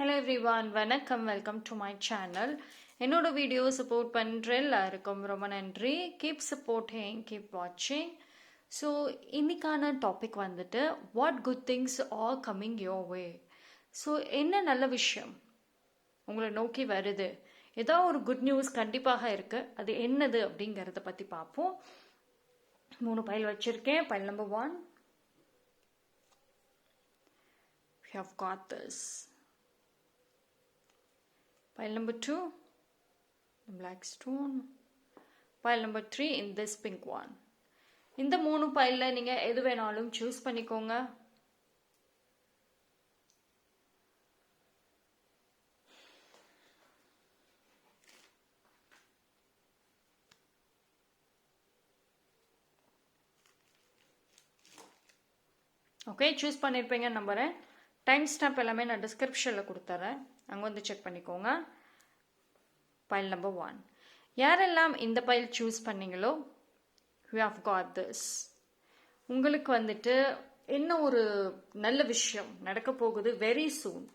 Hello everyone, வணக்கம். Welcome to my channel. என்னோட video support பண்ணுற எல்லாருக்கும் ரொம்ப நன்றி. கீப் சப்போர்ட்டிங், கீப் வாட்சிங். ஸோ இன்னைக்கான டாபிக் வந்துட்டு what good things are coming your way. So என்ன நல்ல விஷயம் உங்களை நோக்கி வருது, ஏதோ ஒரு குட் நியூஸ் கண்டிப்பாக இருக்குது, அது என்னது அப்படிங்கிறத பற்றி பார்ப்போம். 3 பைல் வச்சுருக்கேன். File number 1, we have got this. Pile number 2, the black stone. Pile number 3 in this pink one. இந்த 3 பைல்ல நீங்க எது வேணாலும் சூஸ் பண்ணிக்கோங்க. ஓகே, சூஸ் பண்ணியிருப்பீங்க நம்புறேன். டைம் ஸ்டாம்ப் எல்லாமே நான் டிஸ்கிரிப்ஷனில் கொடுத்துறேன், அங்கே வந்து செக் பண்ணிக்கோங்க. பைல் நம்பர் 1, யாரெல்லாம் இந்த பைல் சூஸ் பண்ணீங்களோ we have got this. உங்களுக்கு வந்துட்டு என்ன ஒரு நல்ல விஷயம் நடக்க போகுது வெரி சூன்.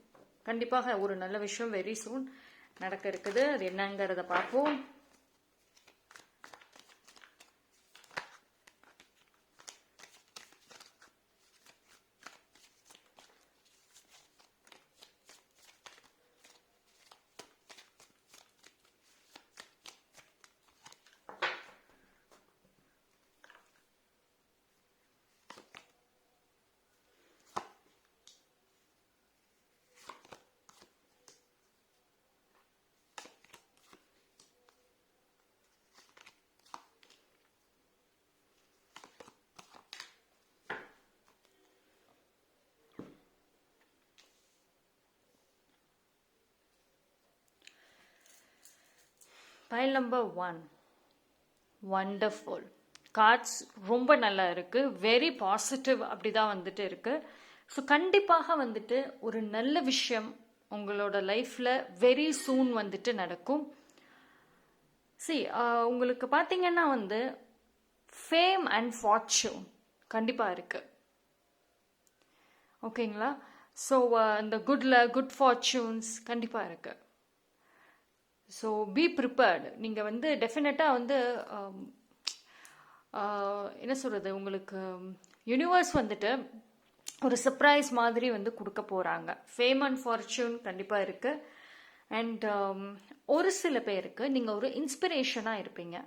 கண்டிப்பாக ஒரு நல்ல விஷயம் வெரி சூன் நடக்க இருக்குது. அது என்னங்கிறத பார்ப்போம். File number 1, wonderful. கார்ட்ஸ் ரொம்ப நல்லா இருக்கு, வெரி பாசிட்டிவ் அப்படிதான் வந்துட்டு இருக்கு. ஸோ கண்டிப்பாக வந்துட்டு ஒரு நல்ல விஷயம் உங்களோட லைஃப்ல வெரி சூன் வந்துட்டு நடக்கும். உங்களுக்கு பார்த்தீங்கன்னா வந்து ஃபேம் அண்ட் ஃபார்ச்சூன் கண்டிப்பாக இருக்கு. ஓகேங்களா? ஸோ இந்த குட் ஃபார்ச்சூன்ஸ் கண்டிப்பாக இருக்கு. So B prepared. நீங்கள் வந்து டெஃபினட்டாக வந்து என்ன சொல்கிறது, உங்களுக்கு யூனிவர்ஸ் வந்துட்டு ஒரு சர்ப்ரைஸ் மாதிரி வந்து கொடுக்க போகிறாங்க. ஃபேம் அண்ட் ஃபார்ச்சூன் கண்டிப்பாக இருக்குது. அண்ட் ஒரு சில பேருக்கு நீங்கள் ஒரு இன்ஸ்பிரேஷனாக இருப்பீங்க.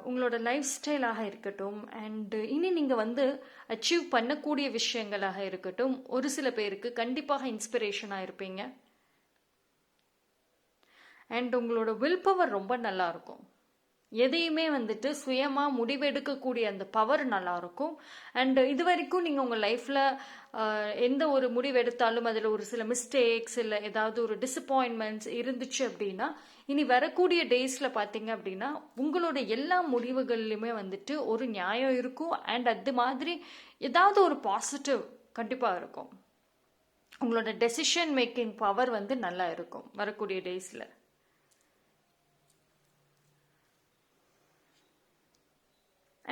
உங்களோட லைஃப் ஸ்டைலாக இருக்கட்டும், அண்ட் இனி நீங்கள் வந்து அச்சீவ் பண்ணக்கூடிய விஷயங்களாக இருக்கட்டும், ஒரு சில பேருக்கு கண்டிப்பாக இன்ஸ்பிரேஷனாக இருப்பீங்க. அண்ட் உங்களோட வில் பவர் ரொம்ப நல்லா இருக்கும். எதையுமே வந்துட்டு சுயமாக முடிவெடுக்கக்கூடிய அந்த பவர் நல்லா இருக்கும். அண்ட் இது வரைக்கும் நீங்கள் உங்கள் லைஃப்பில் எந்த ஒரு முடிவெடுத்தாலும் அதில் ஒரு சில மிஸ்டேக்ஸ் இல்லை ஏதாவது ஒரு டிசப்பாயின்மெண்ட்ஸ் இருந்துச்சு அப்படின்னா, இனி வரக்கூடிய டேஸில் பார்த்தீங்க அப்படின்னா உங்களோட எல்லா முடிவுகள்லையுமே வந்துட்டு ஒரு நியாயம் இருக்கும். அண்ட் அது மாதிரி ஏதாவது ஒரு பாசிட்டிவ் கண்டிப்பாக இருக்கும். உங்களோட டெசிஷன் மேக்கிங் பவர் வந்து நல்லா இருக்கும் வரக்கூடிய டேஸில்.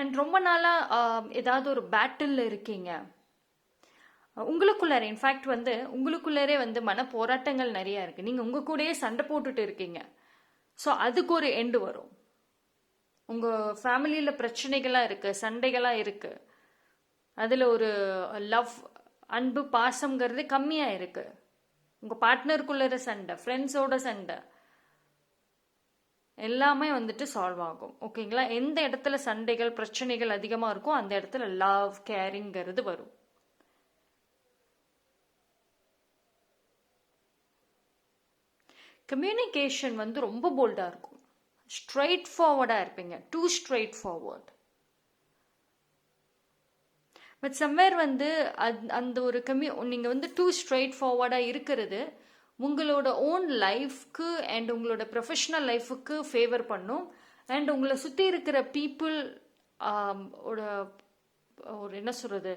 அண்ட் ரொம்ப நாளாக ஏதாவது ஒரு பேட்டில் இருக்கீங்க உங்களுக்குள்ளார. இன்ஃபேக்ட் வந்து உங்களுக்குள்ளரே வந்து மன போராட்டங்கள் நிறைய இருக்குது. நீங்கள் உங்கள் கூடயே சண்டை போட்டுட்டு இருக்கீங்க. ஸோ அதுக்கு ஒரு எண்டு வரும். உங்கள் ஃபேமிலியில் பிரச்சனைகளாக இருக்குது, சண்டைகளாக இருக்குது. அதில் ஒரு லவ், அன்பு, பாசம்ங்கிறது கம்மியாக இருக்குது. உங்கள் பார்ட்னருக்குள்ளர சண்டை, ஃப்ரெண்ட்ஸோட சண்டை எல்லாமே வந்துட்டு சால்வ் ஆகும். ஓகேங்களா? எந்த இடத்துல சண்டைகள் பிரச்சனைகள் அதிகமாக இருக்கும் அந்த இடத்துல லவ், கேரிங்கிறது வரும். கம்யூனிகேஷன் வந்து ரொம்ப போல்டாக இருக்கும். ஸ்ட்ரைட் ஃபார்வர்டாக இருப்பீங்க, too straight forward. But somewhere வந்து அந்த ஒரு நீங்கள் வந்து டூ ஸ்ட்ரைட் ஃபார்வர்டாக இருக்கிறது உங்களோட ஓன் லைஃப்க்கு அண்ட் உங்களோட ப்ரொஃபஷனல் லைஃபுக்கு ஃபேவர் பண்ணும். அண்ட் உங்களை சுற்றி இருக்கிற பீப்புள் ஒரு என்ன சொல்கிறது,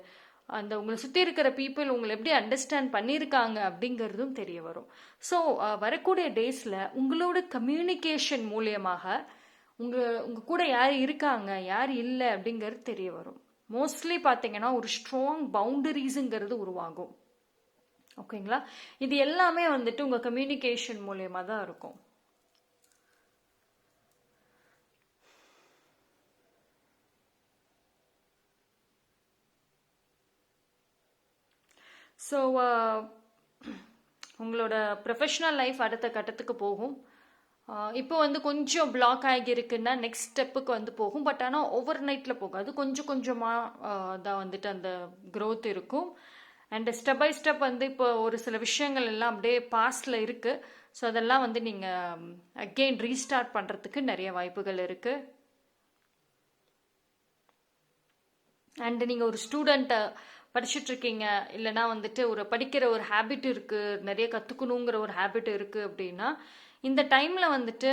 அந்த உங்களை சுற்றி இருக்கிற பீப்புள் உங்களை எப்படி அண்டர்ஸ்டாண்ட் பண்ணியிருக்காங்க அப்படிங்கிறதும் தெரிய வரும். ஸோ வரக்கூடிய டேஸில் உங்களோட கம்யூனிகேஷன் மூலியமாக உங்கள் கூட யார் இருக்காங்க யார் இல்லை அப்படிங்கிறது தெரிய வரும். மோஸ்ட்லி பார்த்தீங்கன்னா ஒரு ஸ்ட்ராங் பவுண்டரிஸுங்கிறது உருவாகும். ஓகேங்களா? இது எல்லாமே வந்துட்டு உங்கள் கம்யூனிகேஷன் மூலயமா தான் இருக்கும். ஸோ உங்களோட ப்ரொஃபஷ்னல் லைஃப் அடுத்த கட்டத்துக்கு போகும். இப்போ வந்து கொஞ்சம் பிளாக் ஆகியிருக்குன்னா நெக்ஸ்ட் ஸ்டெப்புக்கு வந்து போகும். பட் ஆனால் ஓவர் நைட்டில் போகாது, கொஞ்சம் கொஞ்சமாக தான் வந்துட்டு அந்த க்ரோத் இருக்கும். அண்ட் ஸ்டெப் பை ஸ்டெப் வந்து இப்போ ஒரு சில விஷயங்கள் எல்லாம் அப்படியே பாஸ்டில் இருக்குது. ஸோ அதெல்லாம் வந்து நீங்கள் அகெயின் ரீஸ்டார்ட் பண்ணுறதுக்கு நிறைய வாய்ப்புகள் இருக்குது. அண்டு நீங்கள் ஒரு ஸ்டூடெண்ட்டை படிச்சுட்ருக்கீங்க, இல்லைனா வந்துட்டு ஒரு படிக்கிற ஒரு ஹேபிட் இருக்குது, நிறைய கற்றுக்கணுங்கிற ஒரு ஹேபிட் இருக்குது அப்படின்னா இந்த டைமில் வந்துட்டு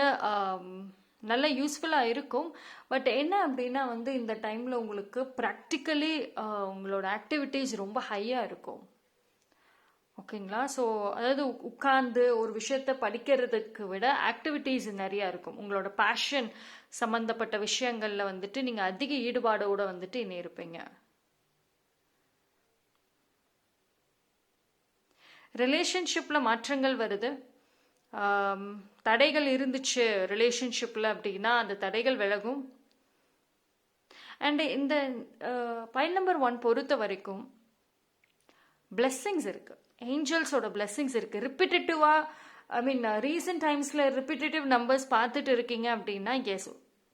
நல்ல யூஸ்ஃபுல்லாக இருக்கும். பட் என்ன அப்படின்னா வந்து இந்த டைமில் உங்களுக்கு ப்ராக்டிக்கலி உங்களோட ஆக்டிவிட்டீஸ் ரொம்ப ஹையாக இருக்கும். ஓகேங்களா? ஸோ அதாவது உட்கார்ந்து ஒரு விஷயத்த படிக்கிறதுக்கு விட ஆக்டிவிட்டீஸ் நிறையா இருக்கும். உங்களோட பேஷன் சம்மந்தப்பட்ட விஷயங்களில் வந்துட்டு நீங்கள் அதிக ஈடுபாடோடு வந்துட்டு இனி இருப்பீங்க. ரிலேஷன்ஷிப்பில் மாற்றங்கள் வருது. தடைகள் இருந்துச்சு ரிலேஷன்ஷிப்பில் அப்படின்னா அந்த தடைகள் விலகும். அண்டு இந்த பாயிண்ட் நம்பர் 1 பொறுத்த வரைக்கும் பிளெஸ்ஸிங்ஸ் இருக்குது, ஏஞ்சல்ஸோட பிளெஸ்ஸிங்ஸ் இருக்குது. ரிப்பிட்டேட்டிவாக ரீசன்ட் டைம்ஸில் ரிப்பிட்டேட்டிவ் நம்பர்ஸ் பார்த்துட்டு இருக்கீங்க அப்படின்னா எஸ்,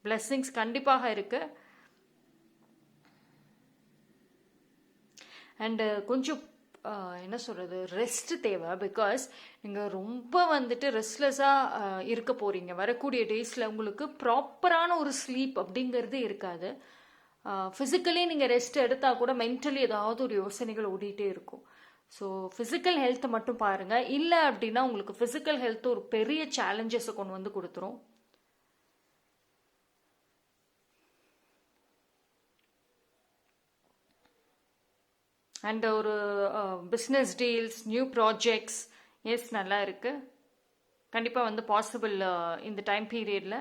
பிளெஸ்ஸிங்ஸ் கண்டிப்பாக இருக்குது. அண்டு கொஞ்சம் என்ன சொல்கிறது, ரெஸ்ட் தேவை. பிகாஸ் நீங்கள் ரொம்ப வந்துட்டு ரெஸ்ட்லெஸ்ஸாக இருக்க போகிறீங்க. வரக்கூடிய டேஸில் உங்களுக்கு ப்ராப்பரான ஒரு ஸ்லீப் அப்படிங்கிறது இருக்காது. ஃபிசிக்கலி நீங்கள் ரெஸ்ட் எடுத்தால் கூட மென்டலி ஏதாவது ஒரு யோசனைகள் ஓடிட்டே இருக்கும். ஸோ ஃபிசிக்கல் ஹெல்த்தை மட்டும் பாருங்கள். இல்லை அப்படின்னா உங்களுக்கு ஃபிசிக்கல் ஹெல்த் ஒரு பெரிய சேலஞ்சஸை கொண்டு வந்து கொடுத்துரும். அண்ட் ஒரு பிஸ்னஸ் டீல்ஸ், நியூ ப்ராஜெக்ட்ஸ் எஸ் நல்லா இருக்குது. கண்டிப்பாக வந்து பாசிபிள் இந்த டைம் பீரியடில்.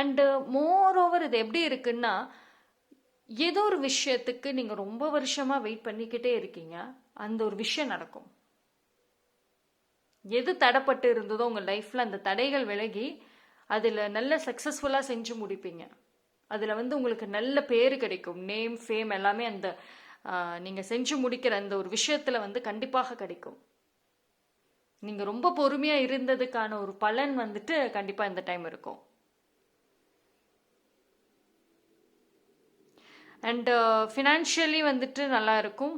அண்டு மோர் ஓவர் இது எப்படி இருக்குன்னா, ஏதோ ஒரு விஷயத்துக்கு நீங்கள் ரொம்ப வருஷமாக வெயிட் பண்ணிக்கிட்டே இருக்கீங்க, அந்த ஒரு விஷயம் நடக்கும். எது தடைப்பட்டு இருந்ததோ உங்கள் லைஃப்பில் அந்த தடைகள் விலகி அதில் நல்ல சக்ஸஸ்ஃபுல்லாக செஞ்சு முடிப்பீங்க. அதில் வந்து உங்களுக்கு நல்ல பேர் கிடைக்கும், நேம், ஃபேம் எல்லாமே அந்த நீங்கள் செஞ்சு முடிக்கிற அந்த ஒரு விஷயத்தில் வந்து கண்டிப்பாக கிடைக்கும். நீங்கள் ரொம்ப பொறுமையாக இருந்ததுக்கான ஒரு பலன் வந்துட்டு கண்டிப்பாக இந்த டைம் இருக்கும். அண்ட் ஃபினான்ஷியலி வந்துட்டு நல்லா இருக்கும்.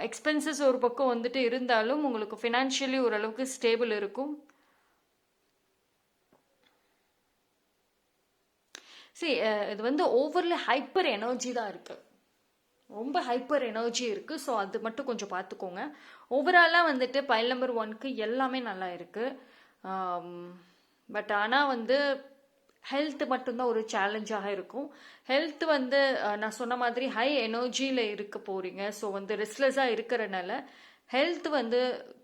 எக்ஸ்பென்சஸ் ஒரு பக்கம் வந்துட்டு இருந்தாலும் உங்களுக்கு ஃபினான்ஷியலி ஓரளவுக்கு ஸ்டேபிள் இருக்கும். சரி, இது வந்து ஓவர்லி ஹைப்பர் எனர்ஜி தான் இருக்குது, ரொம்ப ஹைப்பர் எனர்ஜி இருக்குது. ஸோ அது மட்டும் கொஞ்சம் பார்த்துக்கோங்க. ஓவராலாக வந்துட்டு பைல் நம்பர் 1க்கு எல்லாமே நல்லா இருக்குது. பட் ஆனால் வந்து ஹெல்த் மட்டும்தான் ஒரு சேலஞ்சாக இருக்கும். ஹெல்த் வந்து நான் சொன்ன மாதிரி ஹை எனர்ஜியில் இருக்க போகிறீங்க. ஸோ வந்து ரெஸ்ட்லெஸ்ஸாக இருக்கிறனால ஹெல்த் வந்து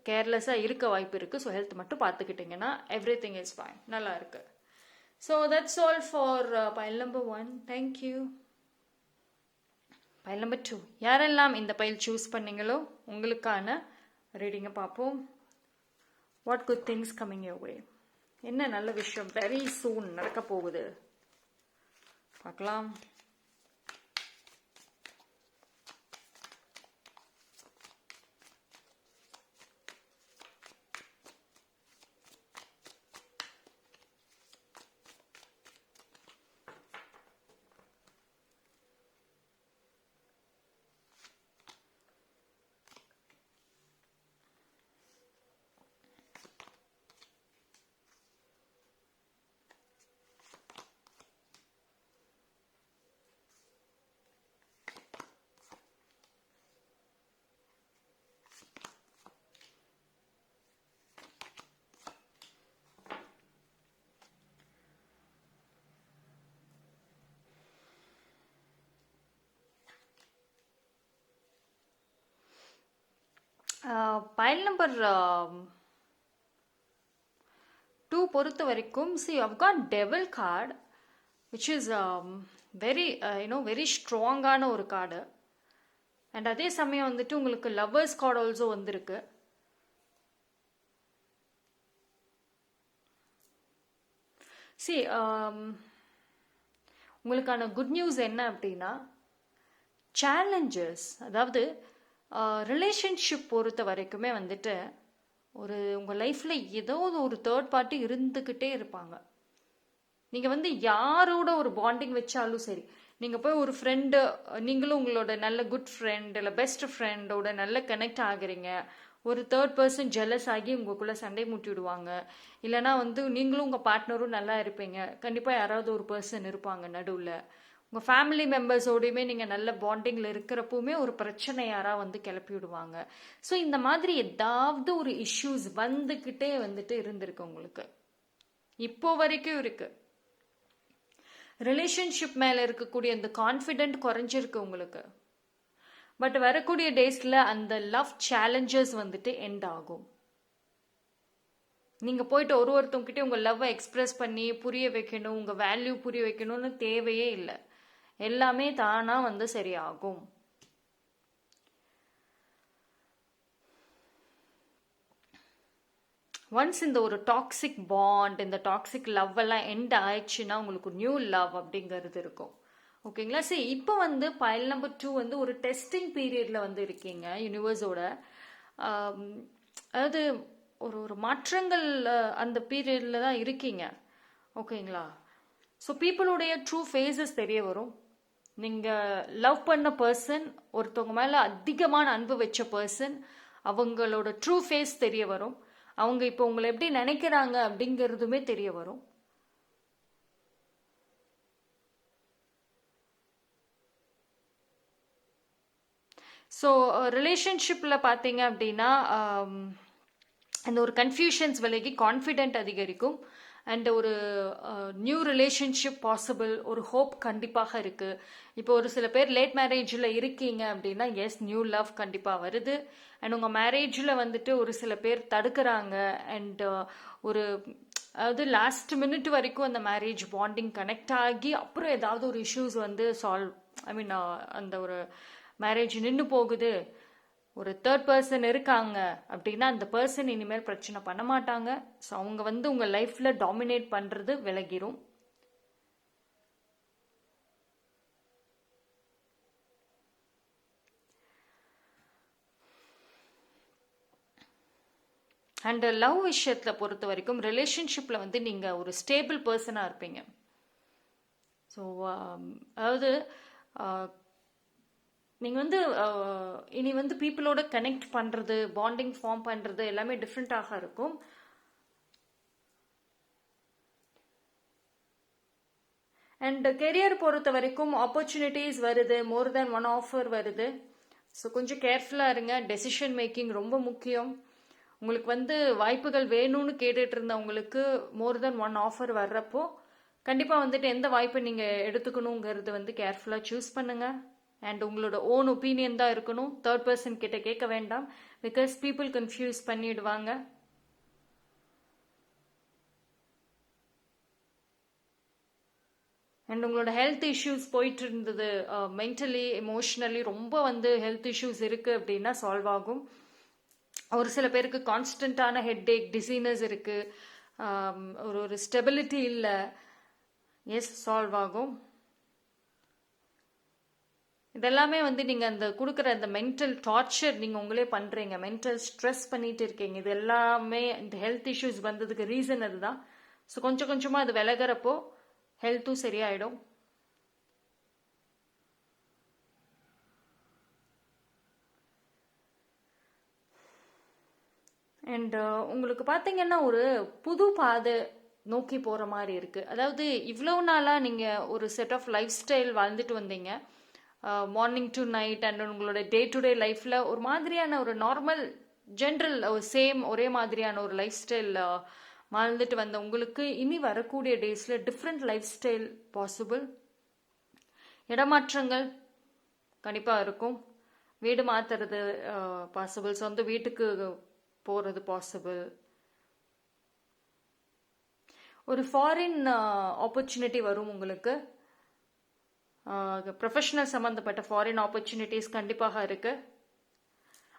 கேர்லெஸ்ஸாக இருக்க வாய்ப்பு இருக்குது. ஸோ ஹெல்த் மட்டும் பார்த்துக்கிட்டிங்கன்னா எவ்ரிதிங் இஸ் ஃபைன், நல்லா இருக்குது. So that's all for file number 1. Thank you. File number 2, யாரெல்லாம் இந்த பைல் சூஸ் பண்ணீங்களோ உங்களுக்கான ரீடிங்கை பார்ப்போம். What good things coming your way, என்ன நல்ல விஷயம் வெரி சூன் நடக்க போகுது பார்க்கலாம். பைல் நம்பர் 2 பொறுத்த வரைக்கும் see I've got devil card which is very very ஸ்ட்ராங்கான ஒரு கார்டு. அண்ட் அதே சமயம் வந்துட்டு உங்களுக்கு லவ்வர்ஸ் கார்டு ஆல்சோ வந்திருக்கு. சி உங்களுக்கான குட் நியூஸ் என்ன அப்படின்னா, சேலஞ்சஸ், அதாவது ரிலேஷன்ஷிப் பொறுத்த வரைக்குமே வந்துட்டு உங்கள் லைஃப்பில் ஏதாவது ஒரு தேர்ட் பார்ட்டி இருந்துக்கிட்டே இருப்பாங்க. நீங்கள் வந்து யாரோட ஒரு பாண்டிங் வச்சாலும் சரி, நீங்கள் போய் ஒரு ஃப்ரெண்டு, நீங்களும் உங்களோட நல்ல குட் ஃப்ரெண்ட் இல்லை பெஸ்ட் ஃப்ரெண்டோட நல்ல கனெக்ட் ஆகுறீங்க, ஒரு தேர்ட் பர்சன் ஜெலஸ் ஆகி உங்களுக்குள்ளே சண்டை மூட்டி விடுவாங்க. இல்லைனா வந்து நீங்களும் உங்கள் பார்ட்னரும் நல்லா இருப்பீங்க, கண்டிப்பாக யாராவது ஒரு பர்சன் இருப்பாங்க நடுவில். உங்கள் ஃபேமிலி மெம்பர்ஸோடையுமே நீங்கள் நல்ல பாண்டிங்கில் இருக்கிறப்பவுமே ஒரு பிரச்சனை யாராவது வந்து கிளப்பி விடுவாங்க. ஸோ இந்த மாதிரி ஏதாவது ஒரு இஷ்யூஸ் வந்துக்கிட்டே வந்துட்டு இருந்திருக்கு உங்களுக்கு, இப்போ வரைக்கும் இருக்குது. ரிலேஷன்ஷிப் மேலே இருக்கக்கூடிய அந்த கான்ஃபிடென்ட் குறைஞ்சிருக்கு உங்களுக்கு. பட் வரக்கூடிய டேஸில் அந்த லவ் சேலஞ்சஸ் வந்துட்டு எண்ட் ஆகும். நீங்கள் போயிட்டு ஒருத்தவங்கிட்டே உங்கள் லவ்வை எக்ஸ்பிரஸ் பண்ணி புரிய வைக்கணும், உங்கள் வேல்யூ புரிய வைக்கணும்னு தேவையே இல்லை. எல்லாமே தானாக வந்து சரியாகும். ஒன்ஸ் இந்த ஒரு டாக்ஸிக் பாண்ட், இந்த டாக்ஸிக் லவ் எல்லாம் எண்ட் ஆயிடுச்சுன்னா உங்களுக்கு நியூ லவ் அப்படிங்கிறது இருக்கும். ஓகேங்களா? சரி, இப்போ வந்து பைல் நம்பர் 2 வந்து ஒரு டெஸ்டிங் பீரியடில் வந்து இருக்கீங்க யூனிவர்ஸோட. அதாவது ஒரு மாற்றங்கள் அந்த பீரியடில் தான் இருக்கீங்க. ஓகேங்களா? ஸோ பீப்புளுடைய ட்ரூ ஃபேஸஸ் தெரிய வரும். நீங்கள் லவ் பண்ண பர்சன், ஒருத்தவங்க மேலே அதிகமான அன்பு வச்ச பர்சன், அவங்களோட ட்ரூ ஃபேஸ் தெரிய வரும். அவங்க இப்போ உங்களை எப்படி நினைக்கிறாங்க அப்படிங்கிறதுமே தெரிய வரும். ஸோ ரிலேஷன்ஷிப்பில் பார்த்தீங்க அப்படின்னா அந்த ஒரு கன்ஃபியூஷன்ஸ் விலகி கான்ஃபிடென்ட் அதிகரிக்கும். அண்ட் ஒரு நியூ ரிலேஷன்ஷிப் பாசிபிள், ஒரு ஹோப் கண்டிப்பாக இருக்குது. இப்போ ஒரு சில பேர் லேட் மேரேஜில் இருக்கீங்க அப்படின்னா எஸ், நியூ லவ் கண்டிப்பாக வருது. அண்ட் உங்கள் மேரேஜில் வந்துட்டு ஒரு சில பேர் தடுக்கிறாங்க. அண்ட் அதாவது லாஸ்ட் மினிட் வரைக்கும் அந்த மேரேஜ் பாண்டிங் கனெக்ட் ஆகி அப்புறம் ஏதாவது ஒரு இஷ்யூஸ் வந்து அந்த ஒரு மேரேஜ் நின்று போகுது, ஒரு தேர்ட் பர்சன் இருக்காங்க அப்படின்னா அந்த பர்சன் இனிமேல் பிரச்சனை பண்ண மாட்டாங்க. ஸோ அவங்க வந்து உங்கள் லைஃப்பில் டாமினேட் பண்ணுறது விலகிரும். அண்ட் லவ் விஷயத்தில் பொறுத்த வரைக்கும் ரிலேஷன்ஷிப்பில் வந்து நீங்கள் ஒரு ஸ்டேபிள் பர்சனாக இருப்பீங்க. ஸோ அதாவது நீங்கள் வந்து இனி வந்து பீப்புளோட கனெக்ட் பண்ணுறது, பாண்டிங் ஃபார்ம் பண்ணுறது எல்லாமே டிஃப்ரெண்ட்டாக இருக்கும். அண்ட் கெரியர் பொறுத்த வரைக்கும் ஆப்பர்ச்சுனிட்டிஸ் வருது, மோர் தேன் ஒன் ஆஃபர் வருது. ஸோ கொஞ்சம் கேர்ஃபுல்லாக இருங்க. டெசிஷன் மேக்கிங் ரொம்ப முக்கியம். உங்களுக்கு வந்து வாய்ப்புகள் வேணும்னு கேட்டுட்டு இருந்தவங்களுக்கு மோர் தென் ஒன் ஆஃபர் வர்றப்போ கண்டிப்பாக வந்துட்டு எந்த வாய்ப்பை நீங்கள் எடுத்துக்கணுங்கிறது வந்து கேர்ஃபுல்லாக சூஸ் பண்ணுங்கள். அண்ட் உங்களோட ஓன் ஒப்பீனியன் தான் இருக்கணும், தேர்ட் பர்சன் கிட்ட கேட்க வேண்டாம். பிகாஸ் பீப்புள் கன்ஃபியூஸ் பண்ணிடுவாங்க. அண்ட் உங்களோட ஹெல்த் இஷ்யூஸ் போயிட்டு இருந்தது, மென்டலி எமோஷ்னலி ரொம்ப வந்து ஹெல்த் இஷ்யூஸ் இருக்குது அப்படின்னா சால்வ் ஆகும். ஒரு சில பேருக்கு கான்ஸ்டண்ட்டான ஹெட்டேக், டிசீனஸ் இருக்குது, ஒரு ஸ்டெபிலிட்டி இல்லை, எஸ் சால்வ் ஆகும். இதெல்லாமே வந்து நீங்கள் அந்த கொடுக்குற அந்த மென்டல் டார்ச்சர் நீங்கள் உங்களே பண்ணுறீங்க, மென்டல் ஸ்ட்ரெஸ் பண்ணிட்டு இருக்கீங்க. இது எல்லாமே இந்த ஹெல்த் இஷ்யூஸ் வந்ததுக்கு ரீசன் அதுதான். ஸோ கொஞ்சம் கொஞ்சமாக அது விலகிறப்போ ஹெல்த்தும் சரியாயிடும். அண்ட் உங்களுக்கு பார்த்தீங்கன்னா ஒரு புது பாதை நோக்கி போகிற மாதிரி இருக்குது. அதாவது இவ்வளோ நாளாக நீங்கள் ஒரு செட் ஆஃப் லைஃப் ஸ்டைல் வாழ்ந்துட்டு வந்தீங்க, மார்னிங் டு நைட். அண்ட் உங்களோட டே டு டே லைஃப்பில் ஒரு மாதிரியான ஒரு நார்மல் ஜென்ரல் சேம் ஒரே மாதிரியான ஒரு லைஃப் ஸ்டைல் வாழ்ந்துட்டு வந்த உங்களுக்கு இனி வரக்கூடிய டேஸில் டிஃப்ரெண்ட் லைஃப் ஸ்டைல் பாசிபிள். இடமாற்றங்கள் கண்டிப்பாக இருக்கும். வீடு மாற்றுறது பாசிபிள், சொந்த வீட்டுக்கு போகிறது பாசிபிள். ஒரு ஃபாரின் ஆப்பர்ச்சுனிட்டி வரும் உங்களுக்கு. ப்ரொஃபஷனல் சம்மந்தப்பட்ட ஃபாரின் ஆப்பர்ச்சுனிட்டிஸ் கண்டிப்பாக இருக்கு.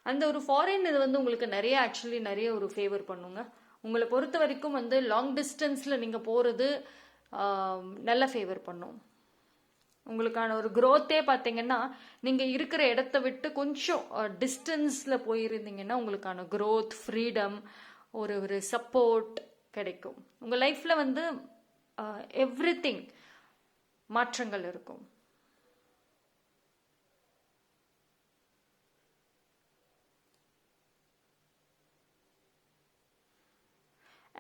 அந்த ஒரு ஃபாரின் இது வந்து உங்களுக்கு நிறைய ஒரு ஃபேவர் பண்ணுங்க. உங்களை பொறுத்த வரைக்கும் வந்து லாங் டிஸ்டன்ஸில் நீங்கள் போகிறது நல்ல ஃபேவர் பண்ணும். உங்களுக்கான ஒரு க்ரோத்தே பார்த்தீங்கன்னா நீங்கள் இருக்கிற இடத்த விட்டு கொஞ்சம் டிஸ்டன்ஸில் போயிருந்தீங்கன்னா உங்களுக்கான க்ரோத், ஃப்ரீடம், ஒரு சப்போர்ட் கிடைக்கும். உங்கள் லைஃப்பில் வந்து எவ்ரிதிங் மாற்றங்கள் இருக்கும்.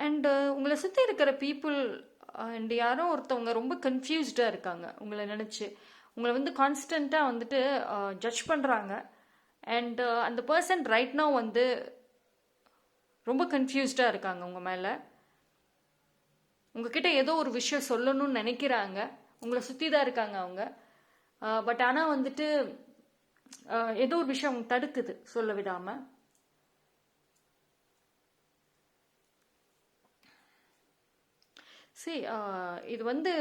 அண்ட் உங்களை சுற்றி இருக்கிற பீப்புள் அண்ட் யாரோ ஒருத்தவங்க ரொம்ப கன்ஃபியூஸ்டாக இருக்காங்க உங்களை நினச்சி. உங்களை வந்து கான்ஸ்டண்ட்டாக வந்துட்டு ஜட்ஜ் பண்ணுறாங்க. அண்ட் அந்த பர்சன் ரைட் நவ் வந்து ரொம்ப கன்ஃபியூஸ்டாக இருக்காங்க உங்கள் மேலே. உங்ககிட்ட ஏதோ ஒரு விஷயம் சொல்லணும்னு நினைக்கிறாங்க. உங்களை சுற்றி தான் இருக்காங்க அவங்க. பட் ஆனால் வந்துட்டு ஏதோ ஒரு விஷயம் அவங்க தடுக்குது சொல்ல விடாமல். சரி, இது வந்து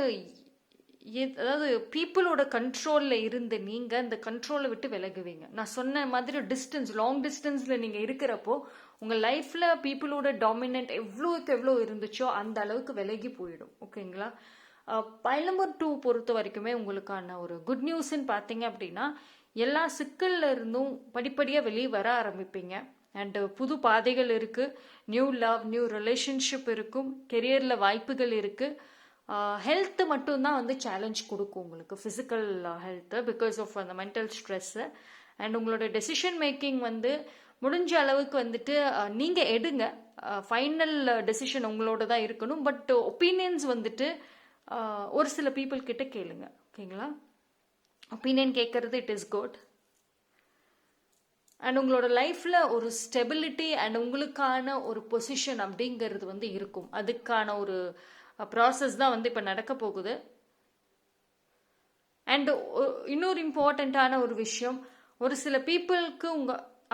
அதாவது பீப்புளோட கண்ட்ரோலில் இருந்து நீங்கள் அந்த கண்ட்ரோலை விட்டு விலகுவீங்க. நான் சொன்ன மாதிரி டிஸ்டன்ஸ், லாங் டிஸ்டன்ஸில் நீங்கள் இருக்கிறப்போ உங்கள் லைஃப்பில் பீப்புளோட டாமினன்ட் எவ்வளோக்கு எவ்வளோ இருந்துச்சோ அந்த அளவுக்கு விலகி போயிடும். ஓகேங்களா? பைல் நம்பர் 2 பொறுத்த வரைக்குமே உங்களுக்கான ஒரு குட் நியூஸ்ன்னு பார்த்தீங்க அப்படின்னா எல்லா சிக்கல்ல இருந்தும் படிப்படியாக வெளியே வர ஆரம்பிப்பீங்க. அண்டு புது பாதைகள் இருக்குது. நியூ லவ், நியூ ரிலேஷன்ஷிப் இருக்கும். கெரியரில் வாய்ப்புகள் இருக்குது. ஹெல்த்து மட்டும்தான் வந்து சேலஞ்ச் கொடுக்கும் உங்களுக்கு, ஃபிசிக்கல் ஹெல்த்து, பிகாஸ் ஆஃப் அந்த மென்டல் ஸ்ட்ரெஸ்ஸு. அண்ட் உங்களோட டெசிஷன் மேக்கிங் வந்து முடிஞ்ச அளவுக்கு வந்துட்டு நீங்கள் எடுங்க. ஃபைனல் டெசிஷன் உங்களோட தான் இருக்கணும். பட் ஒப்பீனியன்ஸ் வந்துட்டு ஒரு சில பீப்புள் கிட்ட கேளுங்க. ஓகேங்களா? ஒப்பீனியன் கேட்கறது இட் இஸ் குட். அண்ட் உங்களோட லைஃப்பில் ஒரு ஸ்டெபிலிட்டி அண்ட் உங்களுக்கான ஒரு பொசிஷன் அப்படிங்கிறது வந்து இருக்கும். அதுக்கான ஒரு ப்ராசஸ் தான் வந்து இப்போ நடக்க போகுது. அண்ட் இன்னொரு இம்பார்ட்டண்ட்டான ஒரு விஷயம், ஒரு சில பீப்புளுக்கு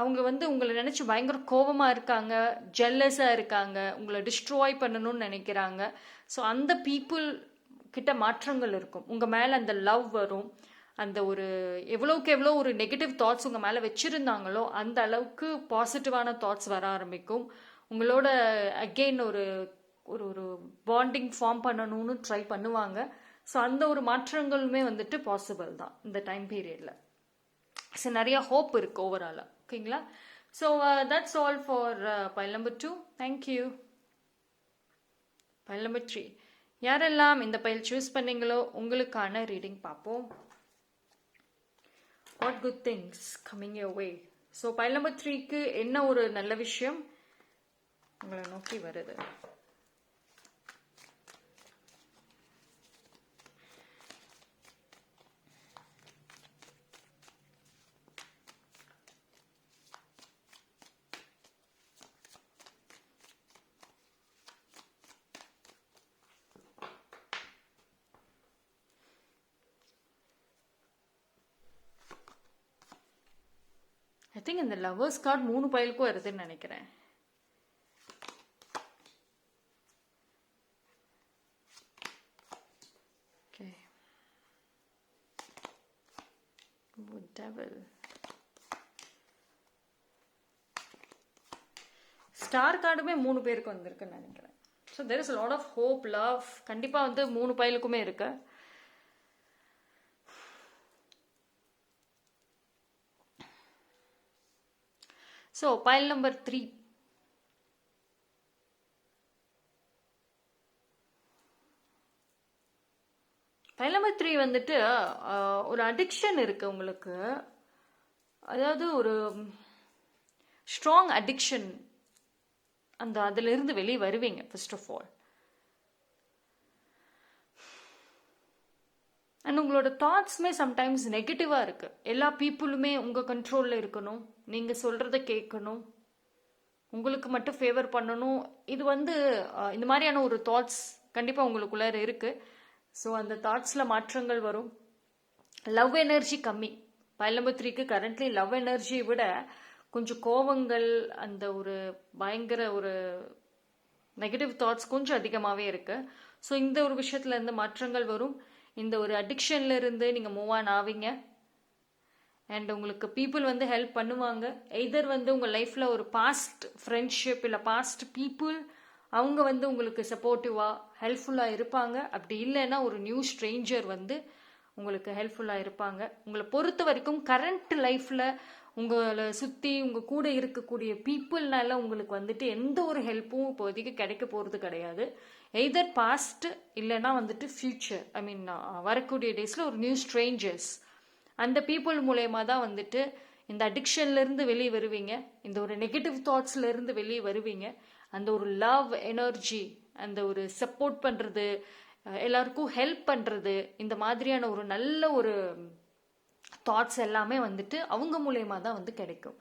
அவங்க வந்து உங்களை நினச்சி பயங்கர கோபமாக இருக்காங்க, ஜெல்லஸாக இருக்காங்க, உங்களை டிஸ்ட்ராய் பண்ணணும்னு நினைக்கிறாங்க. ஸோ அந்த பீப்புள் கிட்ட மாற்றங்கள் இருக்கும். உங்கள் மேலே அந்த லவ் வரும். அந்த ஒரு எவ்வளோக்கு எவ்வளோ ஒரு நெகட்டிவ் தாட்ஸ் உங்கள் மேலே வச்சுருந்தாங்களோ அந்த அளவுக்கு பாசிட்டிவான தாட்ஸ் வர ஆரம்பிக்கும். உங்களோட அகெயின் ஒரு ஒரு பாண்டிங் ஃபார்ம் பண்ணணும்னு ட்ரை பண்ணுவாங்க. ஸோ அந்த ஒரு மாற்றங்களுமே வந்துட்டு பாசிபிள் தான் இந்த டைம் பீரியடில். ஸோ நிறைய ஹோப் இருக்குது ஓவராலாக. ஓகேங்களா? So that's all for file number 2. Thank you. File number 3. யாரெல்லாம் இந்த பைல் சூஸ் பண்ணீங்களோ உங்களுக்கான ரீடிங் பார்ப்போம். What good things coming your way? So pile number 3க்கு என்ன ஒரு நல்ல விஷயம் உங்களை நோக்கி வருது? ஐ திங்க் இந்த லவர்ஸ் கார்டு 3 பைலுக்கும் வருதுன்னு நினைக்கிறேன். ஓகே. டெவில். ஸ்டார் கார்டுமே 3 பேருக்கு வந்திருக்குன்னு நினைக்கிறேன். So there is lot of hope, love கண்டிப்பாக வந்து 3 பைலுக்குமே இருக்கு. So file number 3. File number 3 வந்துட்டு ஒரு அடிக்ஷன் இருக்கு உங்களுக்கு. அதாவது ஒரு ஸ்ட்ராங் அடிக்ஷன். அதிலிருந்து வெளியே வருவீங்க ஃபர்ஸ்ட் ஆஃப் ஆல். அண்ட் உங்களோட தாட்ஸுமே சம்டைம்ஸ் நெகட்டிவாக இருக்குது. எல்லா பீப்புளுமே உங்கள் கண்ட்ரோலில் இருக்கணும், நீங்கள் சொல்கிறத கேட்கணும், உங்களுக்கு மட்டும் ஃபேவர் பண்ணணும். இது வந்து இந்த மாதிரியான ஒரு தாட்ஸ் கண்டிப்பாக உங்களுக்குள்ளே இருக்குது. ஸோ அந்த தாட்ஸில் மாற்றங்கள் வரும். லவ் எனர்ஜி கம்மி. பைல் நம்பர் 3க்கு கரண்ட்லி லவ் எனர்ஜியை விட கொஞ்சம் கோவங்கள், அந்த ஒரு பயங்கர ஒரு நெகட்டிவ் தாட்ஸ் கொஞ்சம் அதிகமாகவே இருக்குது. ஸோ இந்த ஒரு விஷயத்துல இருந்து மாற்றங்கள் வரும். இந்த ஒரு அடிக்ஷன்ல இருந்து நீங்கள் மூவ் ஆன் ஆவீங்க. அண்ட் உங்களுக்கு பீப்புள் வந்து ஹெல்ப் பண்ணுவாங்க. எய்தர் வந்து உங்கள் லைஃப்பில் ஒரு பாஸ்ட் ஃப்ரெண்ட்ஷிப் இல்லை பாஸ்ட் பீப்புள் அவங்க வந்து உங்களுக்கு சப்போர்ட்டிவாக ஹெல்ப்ஃபுல்லாக இருப்பாங்க. அப்படி இல்லைன்னா ஒரு நியூ ஸ்ட்ரேஞ்சர் வந்து உங்களுக்கு ஹெல்ப்ஃபுல்லாக இருப்பாங்க. உங்களை பொறுத்த வரைக்கும் கரண்ட் லைஃப்பில் உங்களை சுற்றி உங்கள் கூட இருக்கக்கூடிய பீப்புள்னால உங்களுக்கு வந்துட்டு எந்த ஒரு ஹெல்ப்பும் இப்போதைக்கு கிடைக்க போகிறது கிடையாது. எய்தர் பாஸ்ட் இல்லைன்னா வந்துட்டு ஃப்யூச்சர், ஐ மீன் வரக்கூடிய டேஸில் ஒரு நியூ ஸ்ட்ரேஞ்சர்ஸ், அந்த பீப்புள் மூலயமா தான் வந்துட்டு இந்த அடிக்ஷன்லேருந்து வெளியே வருவீங்க. இந்த ஒரு நெகட்டிவ் தாட்ஸ்லேருந்து வெளியே வருவீங்க. அந்த ஒரு லவ் எனர்ஜி, அந்த ஒரு சப்போர்ட் பண்ணுறது, எல்லாருக்கும் ஹெல்ப் பண்ணுறது, இந்த மாதிரியான ஒரு நல்ல ஒரு தாட்ஸ் எல்லாமே வந்துட்டு அவங்க மூலயமா தான் வந்து கிடைக்கும்.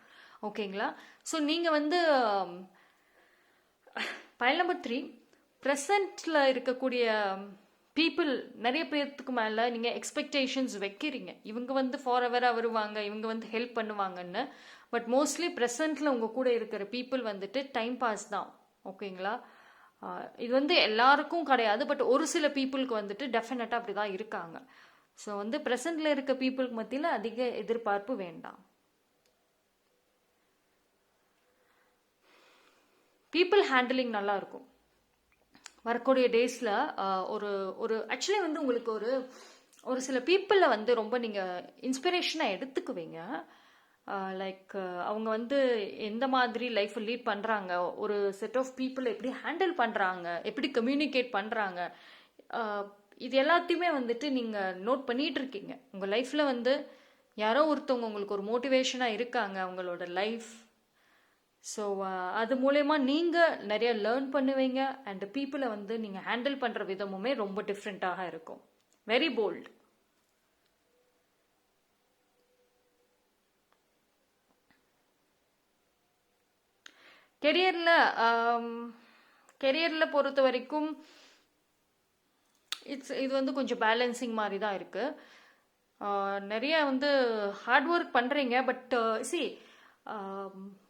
ஓகேங்களா? ஸோ நீங்கள் வந்து பயல் நம்பர் 3 ப்ரெசண்ட்டில் இருக்கக்கூடிய பீப்புள் நிறைய பேர்த்துக்கு மேலே நீங்கள் எக்ஸ்பெக்டேஷன்ஸ் வைக்கிறீங்க. இவங்க வந்து ஃபாரெவராக வருவாங்க, இவங்க வந்து ஹெல்ப் பண்ணுவாங்கன்னு. பட் மோஸ்ட்லி ப்ரெசண்ட்டில் உங்கள் கூட இருக்கிற பீப்புள் வந்துட்டு டைம் பாஸ் தான். ஓகேங்களா? இது வந்து எல்லாருக்கும் கிடையாது, பட் ஒரு சில பீப்புளுக்கு வந்துட்டு டெஃபினட்டாக அப்படி தான் இருக்காங்க. ஸோ வந்து ப்ரெசண்ட்டில் இருக்க பீப்புளுக்கு மத்தியில் அதிக எதிர்பார்ப்பு வேண்டாம். பீப்புள் ஹேண்டிலிங் நல்லா இருக்கும் வரக்கூடிய டேஸில். ஒரு ஒரு ஆக்சுவலி வந்து உங்களுக்கு ஒரு சில பீப்புளில் வந்து ரொம்ப நீங்கள் இன்ஸ்பிரேஷனாக எடுத்துக்குவீங்க. லைக் அவங்க வந்து எந்த மாதிரி லைஃப்பை லீட் பண்ணுறாங்க, ஒரு செட் ஆஃப் பீப்புளை எப்படி ஹேண்டில் பண்ணுறாங்க, எப்படி கம்யூனிகேட் பண்ணுறாங்க, இது எல்லாத்தையுமே வந்துட்டு நீங்கள் நோட் பண்ணிகிட்டு இருக்கீங்க. உங்கள் லைஃப்பில் வந்து யாரோ ஒருத்தவங்க உங்களுக்கு ஒரு மோட்டிவேஷனாக இருக்காங்க அவங்களோட லைஃப். ஸோ அது மூலயமா நீங்கள் நிறைய லேர்ன் பண்ணுவீங்க. அண்ட் பீப்புளை வந்து நீங்கள் ஹேண்டில் பண்ணுற விதமுமே ரொம்ப டிஃப்ரெண்ட்டாக இருக்கும். Very bold. கெரியரில் பொறுத்த வரைக்கும் இது வந்து கொஞ்சம் பேலன்சிங் மாதிரி தான் இருக்குது. நிறைய வந்து ஹார்ட் ஒர்க் பண்ணுறீங்க. பட்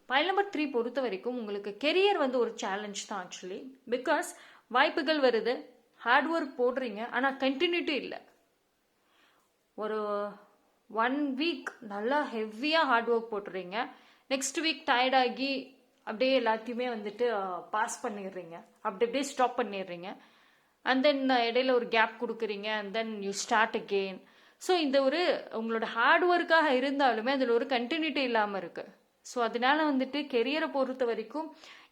பயல் நம்பர் 3 பொறுத்த வரைக்கும் உங்களுக்கு கெரியர் வந்து ஒரு சேலஞ்ச் தான் ஆக்சுவலி. பிகாஸ் வாய்ப்புகள் வருது, ஹார்ட் ஒர்க் போடுறீங்க, ஆனால் கண்டினியூட்டி இல்லை. ஒரு 1 வீக் நல்லா ஹெவியாக ஹார்ட் ஒர்க் போட்டுறீங்க, நெக்ஸ்ட் வீக் டயர்டாகி அப்படியே எல்லாத்தையுமே வந்துட்டு பாஸ் பண்ணிடுறீங்க, அப்படியே ஸ்டாப் பண்ணிடுறீங்க. அண்ட் தென் இடையில ஒரு கேப் கொடுக்குறீங்க, and then you start again. So இந்த ஒரு உங்களோட ஹார்ட் ஒர்க்காக இருந்தாலுமே அதில் ஒரு கண்டினியூட்டி இல்லாமல் இருக்குது. ஸோ அதனால வந்துட்டு கெரியரை பொறுத்த வரைக்கும்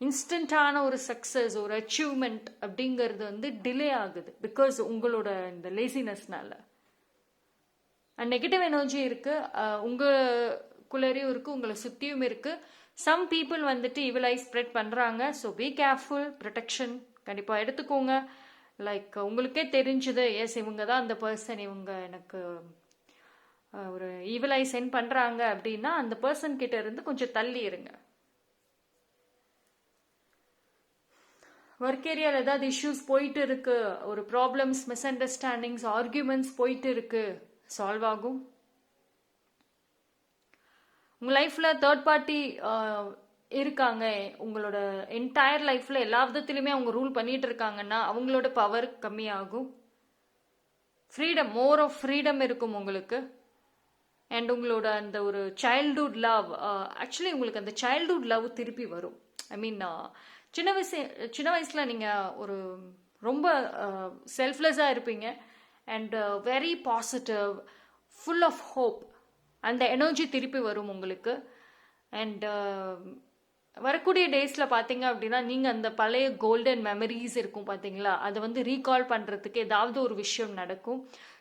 இன்ஸ்டண்ட்டான ஒரு சக்ஸஸ், ஒரு அச்சீவ்மெண்ட் அப்படிங்கிறது வந்து டிலே ஆகுது. பிகாஸ் உங்களோட இந்த லேசினஸ்னால அண்ட் நெகட்டிவ் எனர்ஜி இருக்குது, உங்களுக்குள்ளேயும் இருக்குது, உங்களை சுற்றியும் இருக்குது. சம் பீப்புள் வந்துட்டு இவளை ஸ்ப்ரெட் பண்ணுறாங்க. ஸோ பி கேர்ஃபுல், ப்ரொடெக்ஷன் கண்டிப்பாக எடுத்துக்கோங்க. லைக் உங்களுக்கே தெரிஞ்சுது, எஸ் இவங்க தான் அந்த பர்சன், இவங்க எனக்கு ஒரு ஈவிலை சென்ட் பண்ணுறாங்க அப்படின்னா அந்த பர்சன் கிட்ட இருந்து கொஞ்சம் தள்ளி இருங்க. ஒர்க் ஏரியாவில் ஏதாவது இஷ்யூஸ் போயிட்டு இருக்கு, ஒரு ப்ராப்ளம்ஸ், மிஸ் அண்டர்ஸ்டாண்டிங்ஸ், ஆர்கியூமெண்ட்ஸ் போயிட்டு இருக்கு, சால்வ் ஆகும். உங்கள் லைஃப்பில் தேர்ட் பார்ட்டி இருக்காங்க, உங்களோட என்டையர் லைஃப்பில் எல்லா விதத்துலையுமே அவங்க ரூல் பண்ணிட்டு இருக்காங்கன்னா அவங்களோட பவர் கம்மியாகும். ஃப்ரீடம், மோர் ஆஃப் ஃப்ரீடம் இருக்கும் உங்களுக்கு. அண்ட் உங்களோட அந்த ஒரு சைல்ட்ஹுட் லவ், ஆக்சுவலி உங்களுக்கு அந்த சைல்ட்ஹுட் லவ் திருப்பி வரும். ஐ மீன் சின்ன வயசில் நீங்கள் ஒரு ரொம்ப செல்ஃப்லெஸ்ஸாக இருப்பீங்க and very positive, full of hope. அந்த எனர்ஜி திருப்பி வரும் உங்களுக்கு. அண்ட் வரக்கூடிய டேஸில் பார்த்தீங்க அப்படின்னா நீங்கள் அந்த பழைய கோல்டன் மெமரிஸ் இருக்கும் பார்த்தீங்களா, அதை வந்து ரீகால் பண்ணுறதுக்கு ஏதாவது ஒரு விஷயம் நடக்கும்.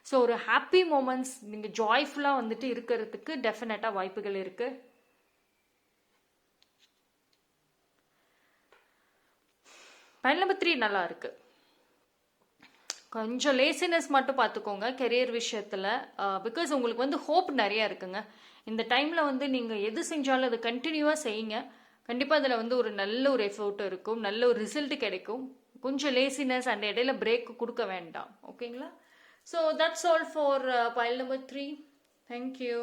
ஸோ ஒரு ஹாப்பி மூமெண்ட்ஸ் நீங்கள் ஜாய்ஃபுல்லாக வந்துட்டு இருக்கிறதுக்கு டெஃபினட்டாக வாய்ப்புகள் இருக்குது. பயல் நம்பர் 3 நல்லா இருக்கு. கொஞ்சம் லேசினஸ் மட்டும் பார்த்துக்கோங்க கெரியர் விஷயத்தில். பிகாஸ் உங்களுக்கு வந்து ஹோப் நிறையா இருக்குங்க. இந்த டைமில் வந்து நீங்கள் எது செஞ்சாலும் அதை கண்டினியூவாக செய்யுங்க. கண்டிப்பாக அதில் வந்து ஒரு நல்ல ஒரு எஃபோர்ட் இருக்கும், நல்ல ஒரு ரிசல்ட் கிடைக்கும். கொஞ்சம் லேசினஸ் அண்ட் இடையில பிரேக் கொடுக்க வேண்டாம். ஓகேங்களா? So that's all for pile number 3. Thank you.